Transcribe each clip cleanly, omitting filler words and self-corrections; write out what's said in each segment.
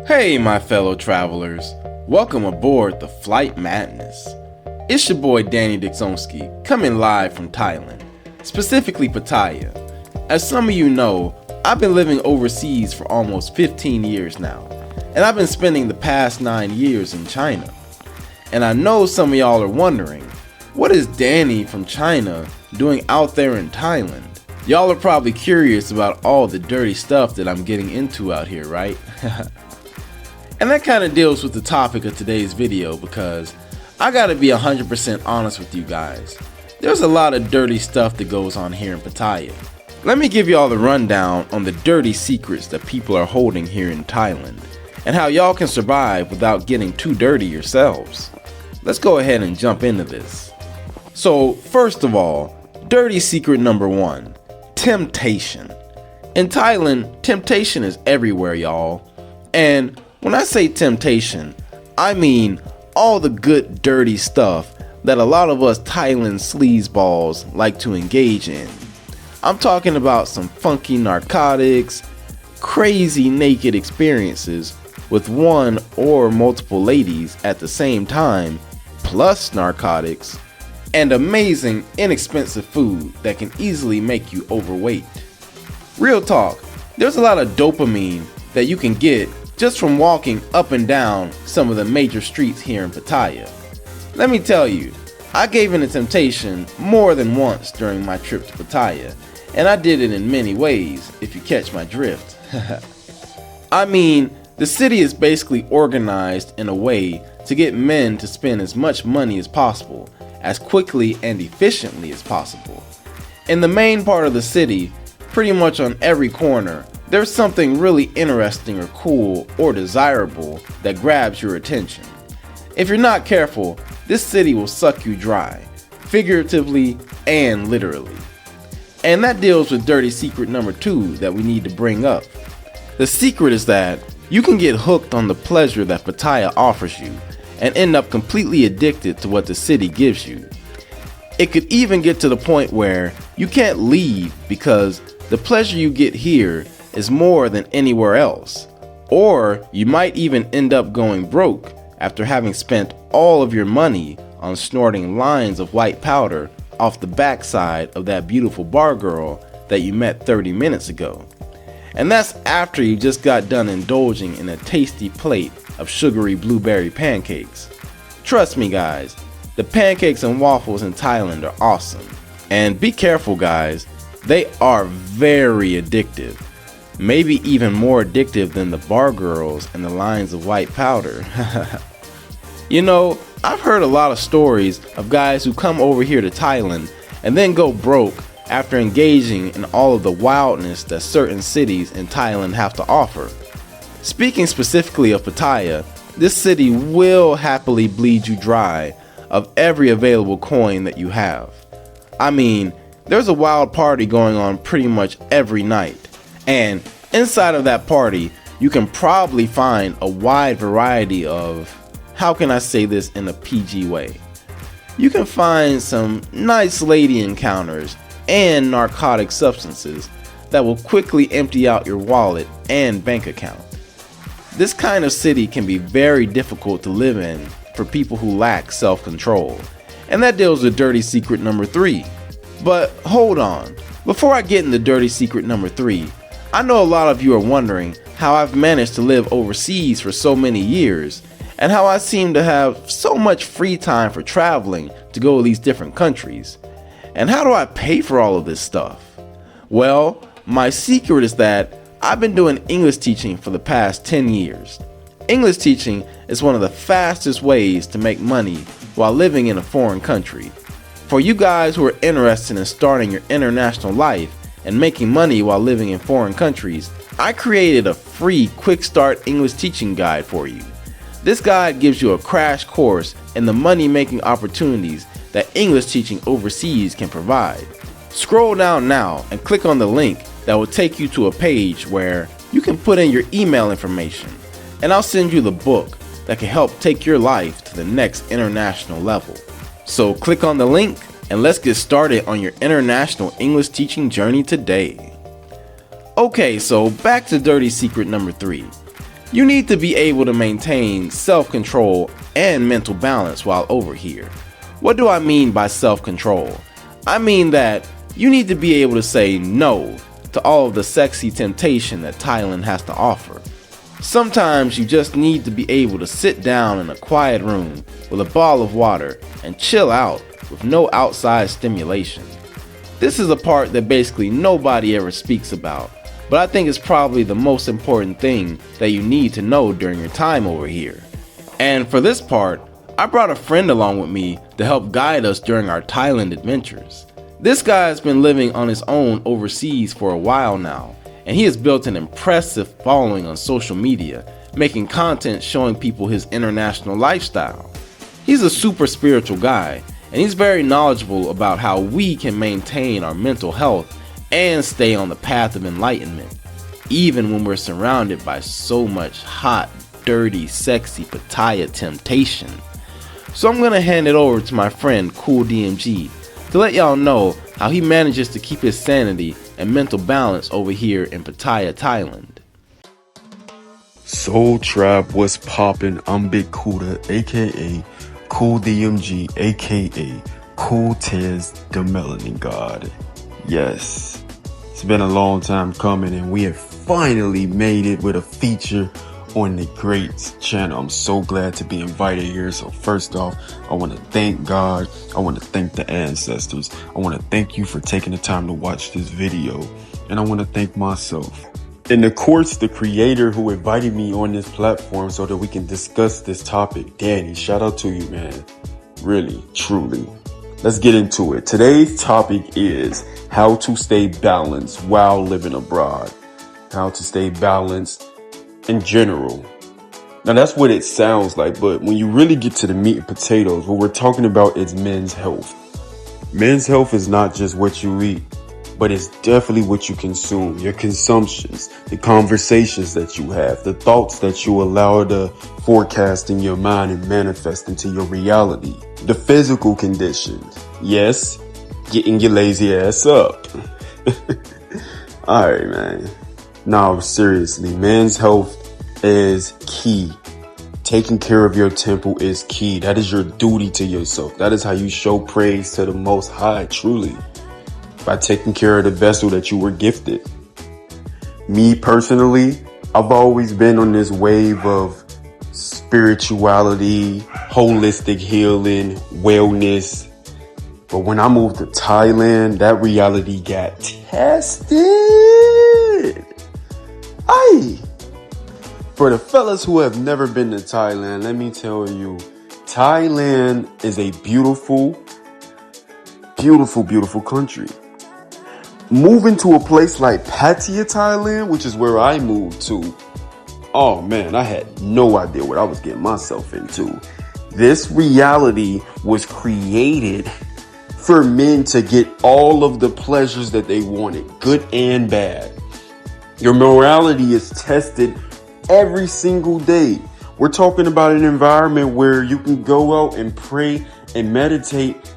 Hey my fellow travelers, welcome aboard the Flight Madness. It's your boy Danny Dixonski coming live from Thailand, specifically Pattaya. As some of you know, I've been living overseas for almost 15 years now, and I've been spending the past 9 years in China. And I know some of y'all are wondering, what is Danny from China doing out there in Thailand? Y'all are probably curious about all the dirty stuff that I'm getting into out here, right? And that kind of deals with the topic of today's video because I gotta be 100% honest with you guys. There's a lot of dirty stuff that goes on here in Pattaya. Let me give y'all the rundown on the dirty secrets that people are holding here in Thailand and how y'all can survive without getting too dirty yourselves. Let's go ahead and jump into this. So first of all, dirty secret number 1, temptation. In Thailand, temptation is everywhere, y'all. And when I say temptation, I mean all the good dirty stuff that a lot of us Thailand sleazeballs like to engage in. I'm talking about some funky narcotics, crazy naked experiences with one or multiple ladies at the same time, plus narcotics, and amazing inexpensive food that can easily make you overweight. Real talk, there's a lot of dopamine that you can get just from walking up and down some of the major streets here in Pattaya. Let me tell you, I gave in to temptation more than once during my trip to Pattaya, and I did it in many ways, if you catch my drift. I mean, the city is basically organized in a way to get men to spend as much money as possible, as quickly and efficiently as possible. In the main part of the city, pretty much on every corner, there's something really interesting or cool or desirable that grabs your attention. If you're not careful, this city will suck you dry, figuratively and literally. And that deals with dirty secret number 2 that we need to bring up. The secret is that you can get hooked on the pleasure that Pattaya offers you and end up completely addicted to what the city gives you. It could even get to the point where you can't leave because the pleasure you get here is more than anywhere else. Or you might even end up going broke after having spent all of your money on snorting lines of white powder off the backside of that beautiful bar girl that you met 30 minutes ago. And that's after you just got done indulging in a tasty plate of sugary blueberry pancakes. Trust me guys, the pancakes and waffles in Thailand are awesome. And be careful guys, they are very addictive. Maybe even more addictive than the bar girls and the lines of white powder. You know, I've heard a lot of stories of guys who come over here to Thailand and then go broke after engaging in all of the wildness that certain cities in Thailand have to offer. Speaking specifically of Pattaya, this city will happily bleed you dry of every available coin that you have. I mean, there's a wild party going on pretty much every night. And inside of that party, you can probably find a wide variety of, how can I say this in a PG way? You can find some nice lady encounters and narcotic substances that will quickly empty out your wallet and bank account. This kind of city can be very difficult to live in for people who lack self-control. And that deals with dirty secret number 3. But hold on, before I get into dirty secret number 3, I know a lot of you are wondering how I've managed to live overseas for so many years and how I seem to have so much free time for traveling to go to these different countries. And how do I pay for all of this stuff? Well, my secret is that I've been doing English teaching for the past 10 years. English teaching is one of the fastest ways to make money while living in a foreign country. For you guys who are interested in starting your international life and making money while living in foreign countries, I created a free Quickstart English Teaching guide for you. This guide gives you a crash course in the money-making opportunities that English teaching overseas can provide. Scroll down now and click on the link that will take you to a page where you can put in your email information, and I'll send you the book that can help take your life to the next international level. So click on the link and let's get started on your international English teaching journey today. Okay, so back to dirty secret number 3. You need to be able to maintain self-control and mental balance while over here. What do I mean by self-control? I mean that you need to be able to say no to all of the sexy temptation that Thailand has to offer. Sometimes you just need to be able to sit down in a quiet room with a bottle of water and chill out with no outside stimulation. This is a part that basically nobody ever speaks about, but I think it's probably the most important thing that you need to know during your time over here. And for this part, I brought a friend along with me to help guide us during our Thailand adventures. This guy has been living on his own overseas for a while now, and he has built an impressive following on social media, making content showing people his international lifestyle. He's a super spiritual guy, and he's very knowledgeable about how we can maintain our mental health and stay on the path of enlightenment, even when we're surrounded by so much hot, dirty, sexy Pattaya temptation. So I'm gonna hand it over to my friend Cool DMG to let y'all know how he manages to keep his sanity and mental balance over here in Pattaya, Thailand. Soul Trap, what's poppin'? I'm Big Kuda, aka Cool DMG, aka Cool Tez, the Melanin God. Yes, it's been a long time coming, and we have finally made it with a feature on the Greats channel. I'm so glad to be invited here. So first off, I want to thank God. I want to thank the ancestors. I want to thank you for taking the time to watch this video. And I want to thank myself. And of course, the creator who invited me on this platform so that we can discuss this topic. Danny, shout out to you, man. Really, truly. Let's get into it. Today's topic is how to stay balanced while living abroad. How to stay balanced in general. Now that's what it sounds like, but when you really get to the meat and potatoes, what we're talking about is men's health. Men's health is not just what you eat, but it's definitely what you consume, your consumptions, the conversations that you have, the thoughts that you allow to forecast in your mind and manifest into your reality, the physical conditions. Yes, getting your lazy ass up. All right, man. No, seriously, men's health is key. Taking care of your temple is key. That is your duty to yourself. That is how you show praise to the Most High, truly. By taking care of the vessel that you were gifted. Me personally, I've always been on this wave of spirituality, holistic healing, wellness. But when I moved to Thailand, that reality got tested. Aye. For the fellas who have never been to Thailand, let me tell you, Thailand is a beautiful, beautiful, beautiful country. Moving to a place like Pattaya, Thailand, which is where I moved to, oh man, I had no idea what I was getting myself into. This reality was created for men to get all of the pleasures that they wanted, good and bad. Your morality is tested every single day. We're talking about an environment where you can go out and pray and meditate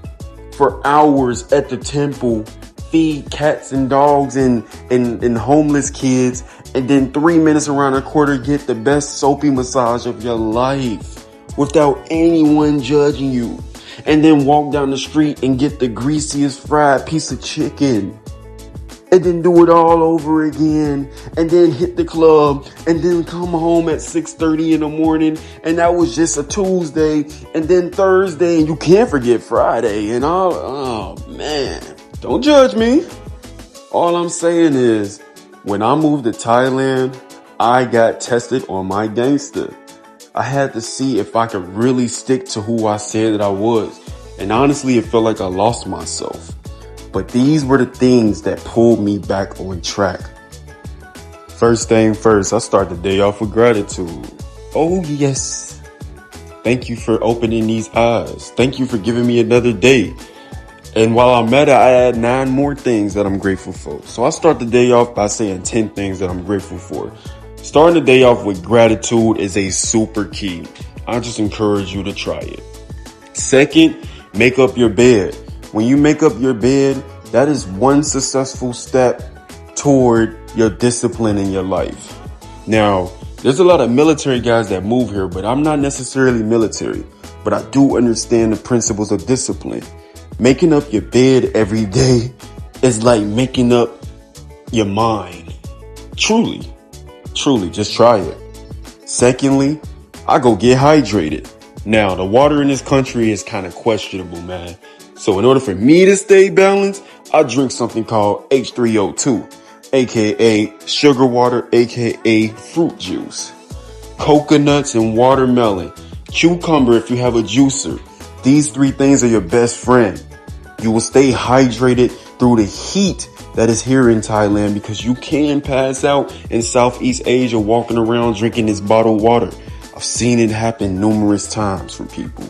for hours at the temple, feed cats and dogs and homeless kids, and then 3 minutes around the corner get the best soapy massage of your life without anyone judging you. And then walk down the street and get the greasiest fried piece of chicken. And then do it all over again. And then hit the club. And then come home at 6:30 in the morning. And that was just a Tuesday. And then Thursday. And you can't forget Friday. And all. Oh, man. Don't judge me. All I'm saying is, when I moved to Thailand, I got tested on my gangster. I had to see if I could really stick to who I said that I was. And honestly, it felt like I lost myself. But these were the things that pulled me back on track. First thing first, I start the day off with gratitude. Oh, yes. Thank you for opening these eyes. Thank you for giving me another day. And while I'm at it, I add 9 more things that I'm grateful for. So I start the day off by saying 10 things that I'm grateful for. Starting the day off with gratitude is a super key. I just encourage you to try it. Second, make up your bed. When you make up your bed, that is one successful step toward your discipline in your life. Now, There's a lot of military guys that move here, but I'm not necessarily military. But I do understand the principles of discipline. Making up your bed every day is like making up your mind. Truly, just try it. Secondly, I go get hydrated. Now, the water in this country is kind of questionable, man. So in order for me to stay balanced, I drink something called H3O2, aka sugar water, aka fruit juice. Coconuts and watermelon. Cucumber if you have a juicer. These 3 things are your best friend. You will stay hydrated through the heat that is here in Thailand, because you can pass out in Southeast Asia walking around drinking this bottled water. I've seen it happen numerous times from people.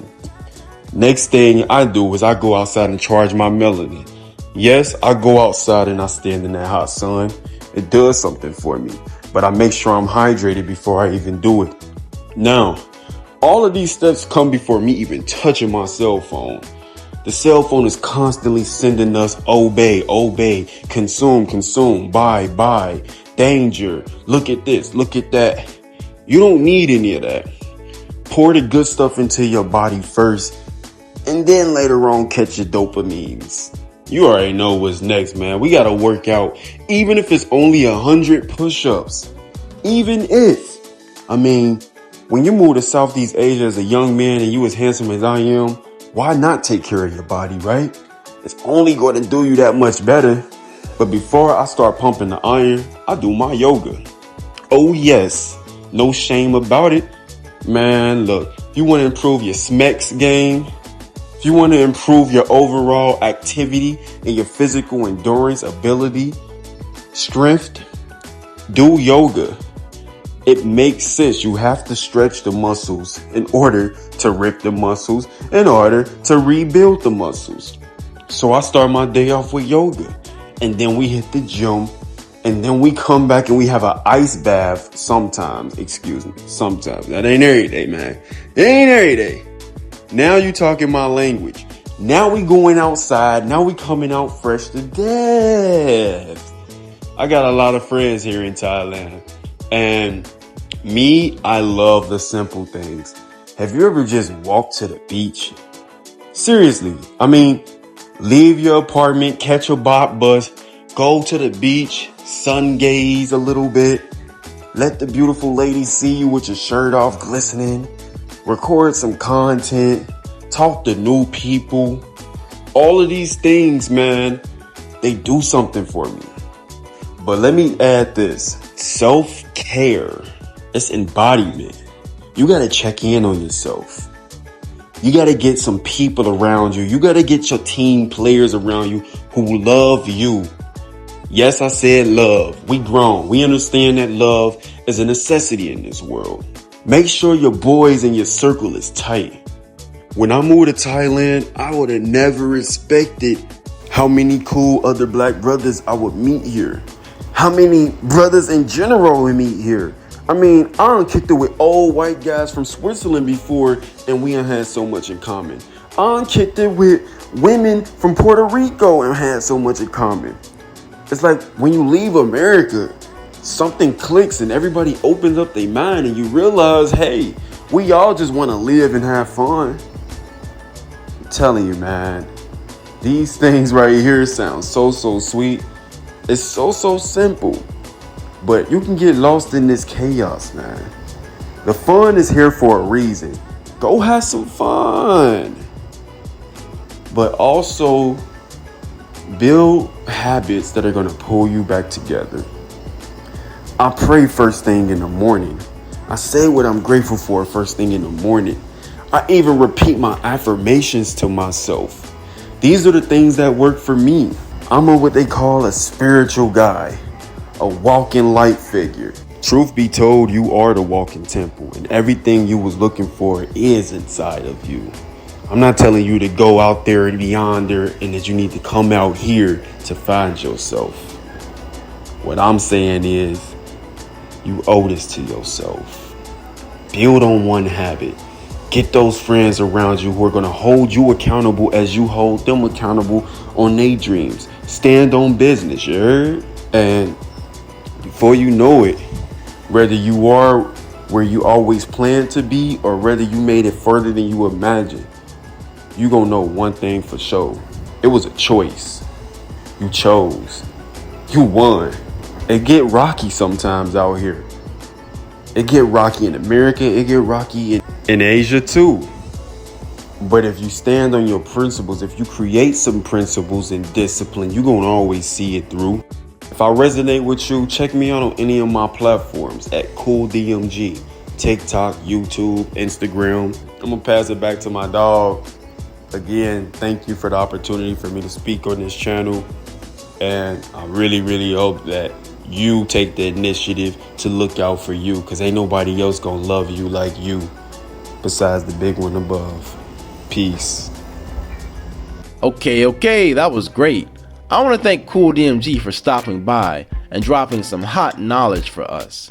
Next thing I do is I go outside and charge my melanin. Yes, I go outside and I stand in that hot sun. It does something for me, but I make sure I'm hydrated before I even do it. Now, all of these steps come before me even touching my cell phone. The cell phone is constantly sending us obey, consume, buy, danger, look at this, look at that. You don't need any of that. Pour the good stuff into your body first, and then later on catch your dopamines. You already know what's next, man. We gotta work out, even if it's only 100 push-ups. Even if, when you move to Southeast Asia as a young man and you as handsome as I am, why not take care of your body, right? It's only going to do you that much better. But before I start pumping the iron, I do my yoga. Oh yes, no shame about it. Man, look, if you want to improve your SMEX game, if you want to improve your overall activity and your physical endurance, ability, strength, do yoga. It makes sense. You have to stretch the muscles in order to rip the muscles, in order to rebuild the muscles. So I start my day off with yoga, and then we hit the gym, and then we come back and we have an ice bath sometimes. Sometimes. That ain't every day, man. It ain't every day. Now you talking my language. Now we going outside. Now we coming out fresh to death. I got a lot of friends here in Thailand, and me, I love the simple things. Have you ever just walked to the beach? Seriously, leave your apartment, catch a Baht bus, go to the beach, sun gaze a little bit, let the beautiful ladies see you with your shirt off glistening, record some content, talk to new people. All of these things, man, they do something for me. But let me add this, self-care. It's embodiment. You got to check in on yourself. You got to get some people around you. You got to get your team players around you who love you. Yes, I said love. We grown. We understand that love is a necessity in this world. Make sure your boys and your circle is tight. When I moved to Thailand, I would have never expected how many cool other black brothers I would meet here. How many brothers in general we meet here. I done kicked it with old white guys from Switzerland before, and we done had so much in common. I done kicked it with women from Puerto Rico and had so much in common. It's like when you leave America, something clicks and everybody opens up their mind and you realize, hey, we all just want to live and have fun. I'm telling you, man, these things right here sound so sweet. It's so simple. But you can get lost in this chaos, man. The fun is here for a reason. Go have some fun. But also build habits that are going to pull you back together. I pray first thing in the morning. I say what I'm grateful for first thing in the morning. I even repeat my affirmations to myself. These are the things that work for me. I'm what they call a spiritual guy. A walking light figure. Truth be told, you are the walking temple, and everything you was looking for is inside of you. I'm not telling you to go out there and beyond there and that you need to come out here to find yourself. What I'm saying is you owe this to yourself. Build on one habit. Get those friends around you who are going to hold you accountable as you hold them accountable on their dreams. Stand on business, you heard? And before you know it, whether you are where you always planned to be, or whether you made it further than you imagined, you gonna know one thing for sure. It was a choice. You chose. You won. It get rocky sometimes out here. It get rocky in America. It get rocky in Asia too. But if you stand on your principles, if you create some principles and discipline, you're gonna always see it through. If I resonate with you, check me out on any of my platforms at Cool DMG, TikTok, YouTube, Instagram. I'm gonna pass it back to my dog. Again, thank you for the opportunity for me to speak on this channel. And I really, really hope that you take the initiative to look out for you, because ain't nobody else gonna love you like you besides the big one above. Peace. Okay, that was great. I want to thank Cool DMG for stopping by and dropping some hot knowledge for us.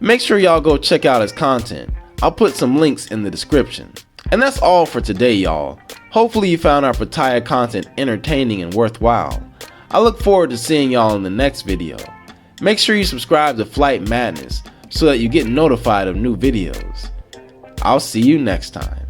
Make sure y'all go check out his content. I'll put some links in the description. And that's all for today, y'all. Hopefully you found our Pattaya content entertaining and worthwhile. I look forward to seeing y'all in the next video. Make sure you subscribe to Flight Madness so that you get notified of new videos. I'll see you next time.